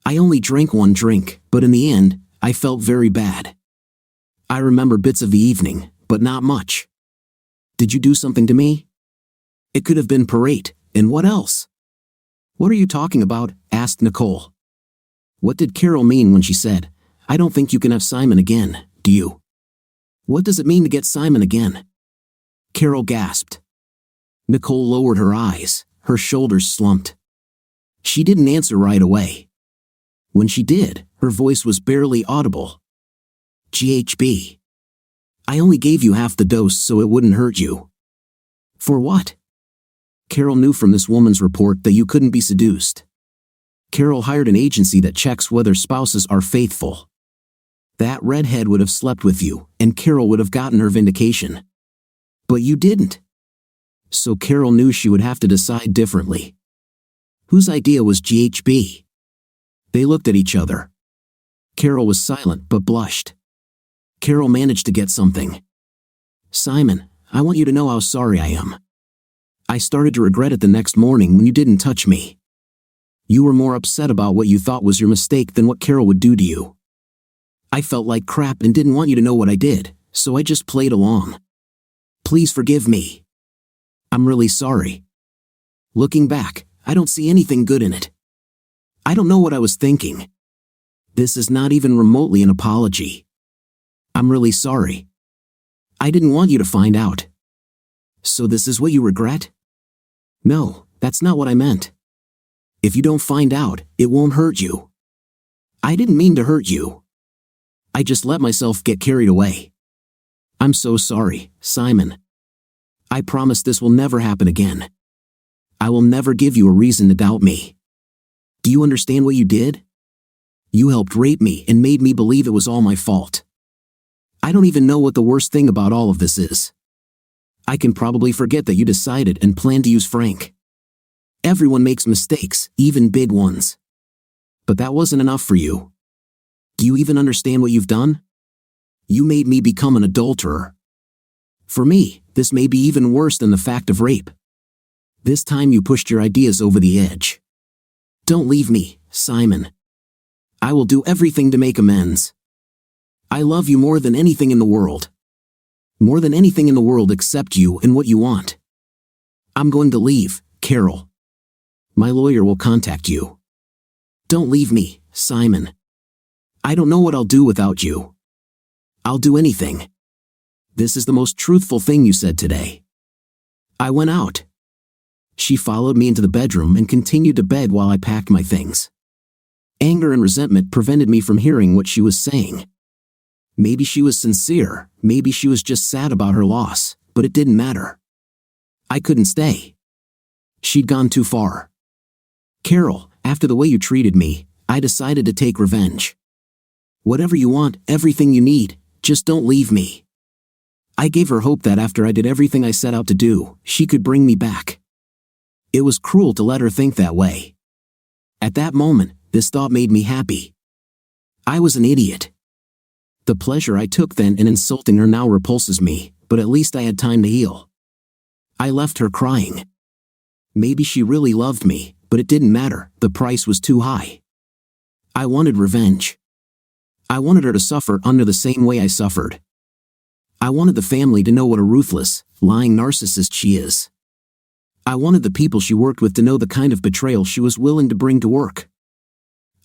I only drank one drink, but in the end, I felt very bad. I remember bits of the evening, but not much. Did you do something to me? It could have been parade, and what else? What are you talking about? Asked Nicole. What did Carol mean when she said, I don't think you can have Simon again, do you? What does it mean to get Simon again? Carol gasped. Nicole lowered her eyes, her shoulders slumped. She didn't answer right away. When she did, her voice was barely audible. GHB. I only gave you half the dose so it wouldn't hurt you. For what? Carol knew from this woman's report that you couldn't be seduced. Carol hired an agency that checks whether spouses are faithful. That redhead would have slept with you, and Carol would have gotten her vindication. But you didn't. So Carol knew she would have to decide differently. Whose idea was GHB? They looked at each other. Carol was silent but blushed. Carol managed to get something. Simon, I want you to know how sorry I am. I started to regret it the next morning when you didn't touch me. You were more upset about what you thought was your mistake than what Carol would do to you. I felt like crap and didn't want you to know what I did, so I just played along. Please forgive me. I'm really sorry. Looking back, I don't see anything good in it. I don't know what I was thinking. This is not even remotely an apology. I'm really sorry. I didn't want you to find out. So this is what you regret? No, that's not what I meant. If you don't find out, it won't hurt you. I didn't mean to hurt you. I just let myself get carried away. I'm so sorry, Simon. I promise this will never happen again. I will never give you a reason to doubt me. Do you understand what you did? You helped rape me and made me believe it was all my fault. I don't even know what the worst thing about all of this is. I can probably forget that you decided and planned to use Frank. Everyone makes mistakes, even big ones. But that wasn't enough for you. Do you even understand what you've done? You made me become an adulterer. For me, this may be even worse than the fact of rape. This time you pushed your ideas over the edge. Don't leave me, Simon. I will do everything to make amends. I love you more than anything in the world. More than anything in the world except you and what you want. I'm going to leave, Carol. My lawyer will contact you. Don't leave me, Simon. I don't know what I'll do without you. I'll do anything. This is the most truthful thing you said today. I went out. She followed me into the bedroom and continued to bed while I packed my things. Anger and resentment prevented me from hearing what she was saying. Maybe she was sincere, maybe she was just sad about her loss, but it didn't matter. I couldn't stay. She'd gone too far. Carol, after the way you treated me, I decided to take revenge. Whatever you want, everything you need, just don't leave me. I gave her hope that after I did everything I set out to do, she could bring me back. It was cruel to let her think that way. At that moment, this thought made me happy. I was an idiot. The pleasure I took then in insulting her now repulses me, but at least I had time to heal. I left her crying. Maybe she really loved me, but it didn't matter, the price was too high. I wanted revenge. I wanted her to suffer under the same way I suffered. I wanted the family to know what a ruthless, lying narcissist she is. I wanted the people she worked with to know the kind of betrayal she was willing to bring to work.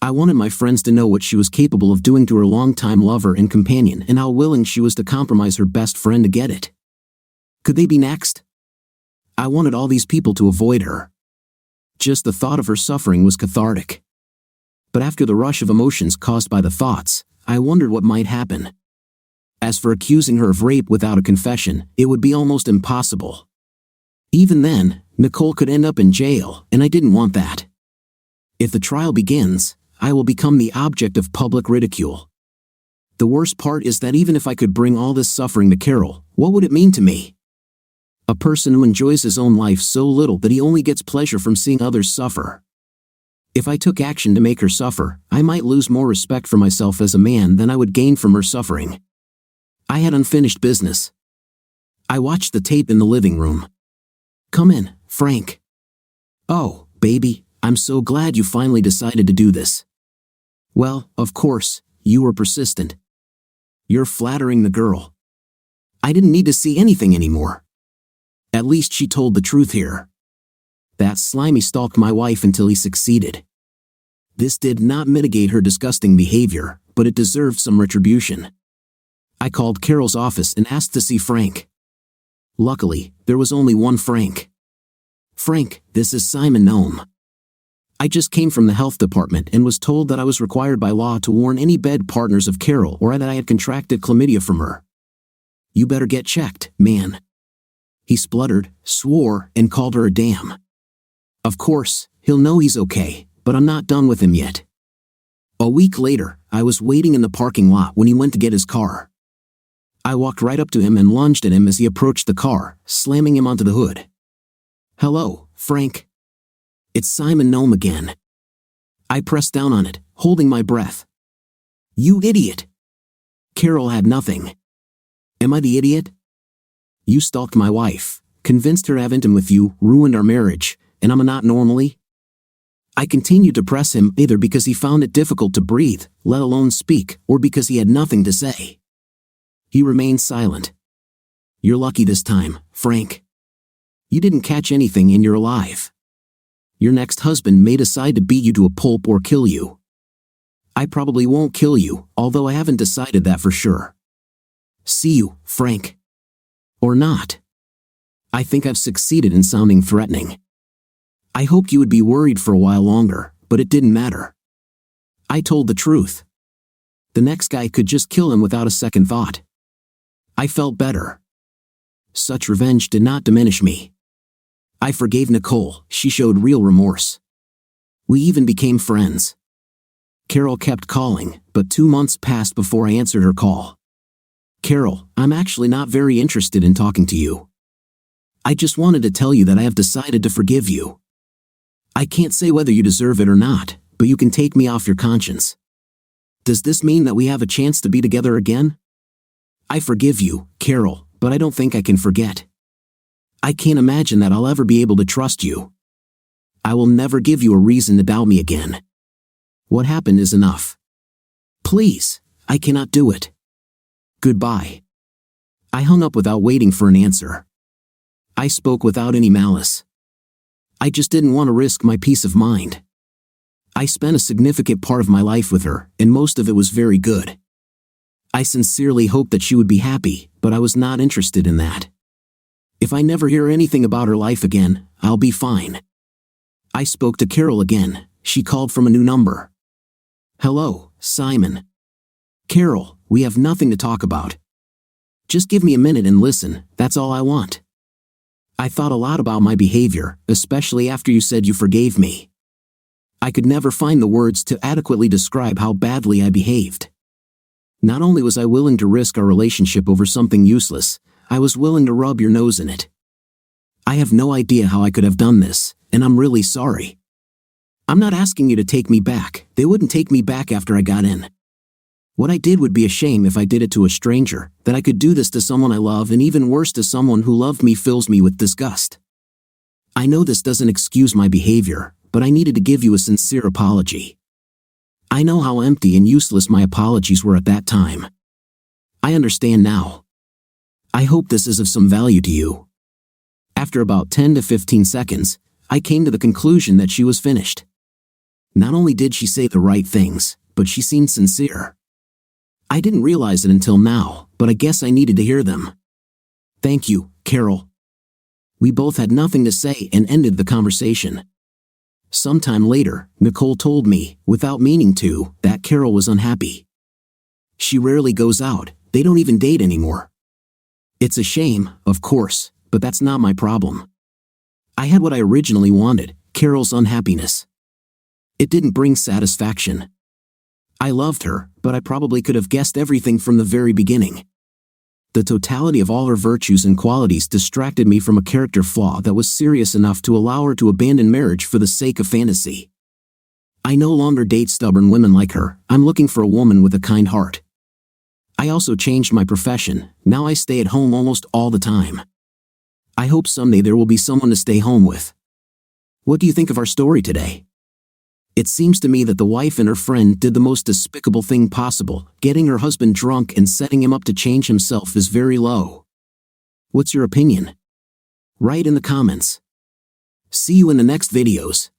I wanted my friends to know what she was capable of doing to her longtime lover and companion and how willing she was to compromise her best friend to get it. Could they be next? I wanted all these people to avoid her. Just the thought of her suffering was cathartic. But after the rush of emotions caused by the thoughts, I wondered what might happen. As for accusing her of rape without a confession, it would be almost impossible. Even then, Nicole could end up in jail, and I didn't want that. If the trial begins, I will become the object of public ridicule. The worst part is that even if I could bring all this suffering to Carol, what would it mean to me? A person who enjoys his own life so little that he only gets pleasure from seeing others suffer. If I took action to make her suffer, I might lose more respect for myself as a man than I would gain from her suffering. I had unfinished business. I watched the tape in the living room. "Come in, Frank." "Oh, baby, I'm so glad you finally decided to do this." "Well, of course, you were persistent." "You're flattering the girl." I didn't need to see anything anymore. At least she told the truth here. That slimy stalked my wife until he succeeded. This did not mitigate her disgusting behavior, but it deserved some retribution. I called Carol's office and asked to see Frank. Luckily, there was only one Frank. "Frank, this is Simon Nome. I just came from the health department and was told that I was required by law to warn any bed partners of Carol or that I had contracted chlamydia from her. You better get checked, man." He spluttered, swore, and called her a damn. Of course, he'll know he's okay, but I'm not done with him yet. A week later, I was waiting in the parking lot when he went to get his car. I walked right up to him and lunged at him as he approached the car, slamming him onto the hood. "Hello, Frank. It's Simon Nome again." I pressed down on it, holding my breath. "You idiot. Carol had nothing. Am I the idiot? You stalked my wife, convinced her to have intimacy with you, ruined our marriage, and I'm not normally?" I continued to press him either because he found it difficult to breathe, let alone speak, or because he had nothing to say. He remained silent. "You're lucky this time, Frank. You didn't catch anything and you're alive. Your next husband may decide to beat you to a pulp or kill you. I probably won't kill you, although I haven't decided that for sure. See you, Frank. Or not. I think I've succeeded in sounding threatening. I hoped you would be worried for a while longer, but it didn't matter. I told the truth. The next guy could just kill him without a second thought. I felt better. Such revenge did not diminish me. I forgave Nicole, she showed real remorse. We even became friends. Carol kept calling, but 2 months passed before I answered her call. "Carol, I'm actually not very interested in talking to you. I just wanted to tell you that I have decided to forgive you. I can't say whether you deserve it or not, but you can take me off your conscience. Does this mean that we have a chance to be together again? I forgive you, Carol, but I don't think I can forget. I can't imagine that I'll ever be able to trust you. I will never give you a reason to doubt me again. What happened is enough. Please, I cannot do it. Goodbye." I hung up without waiting for an answer. I spoke without any malice. I just didn't want to risk my peace of mind. I spent a significant part of my life with her, and most of it was very good. I sincerely hoped that she would be happy, but I was not interested in that. If I never hear anything about her life again, I'll be fine. I spoke to Carol again. She called from a new number. "Hello, Simon. Carol, we have nothing to talk about. Just give me a minute and listen, that's all I want. I thought a lot about my behavior, especially after you said you forgave me. I could never find the words to adequately describe how badly I behaved. Not only was I willing to risk our relationship over something useless, I was willing to rub your nose in it. I have no idea how I could have done this, and I'm really sorry. I'm not asking you to take me back. They wouldn't take me back after I got in. What I did would be a shame if I did it to a stranger. That I could do this to someone I love, and even worse to someone who loved me, fills me with disgust. I know this doesn't excuse my behavior, but I needed to give you a sincere apology. I know how empty and useless my apologies were at that time. I understand now. I hope this is of some value to you." After about 10 to 15 seconds, I came to the conclusion that she was finished. Not only did she say the right things, but she seemed sincere. I didn't realize it until now, but I guess I needed to hear them. "Thank you, Carol." We both had nothing to say and ended the conversation. Sometime later, Nicole told me, without meaning to, that Carol was unhappy. She rarely goes out, they don't even date anymore. It's a shame, of course, but that's not my problem. I had what I originally wanted, Carol's unhappiness. It didn't bring satisfaction. I loved her, but I probably could have guessed everything from the very beginning. The totality of all her virtues and qualities distracted me from a character flaw that was serious enough to allow her to abandon marriage for the sake of fantasy. I no longer date stubborn women like her. I'm looking for a woman with a kind heart. I also changed my profession. Now I stay at home almost all the time. I hope someday there will be someone to stay home with. What do you think of our story today? It seems to me that the wife and her friend did the most despicable thing possible. Getting her husband drunk and setting him up to change himself is very low. What's your opinion? Write in the comments. See you in the next videos.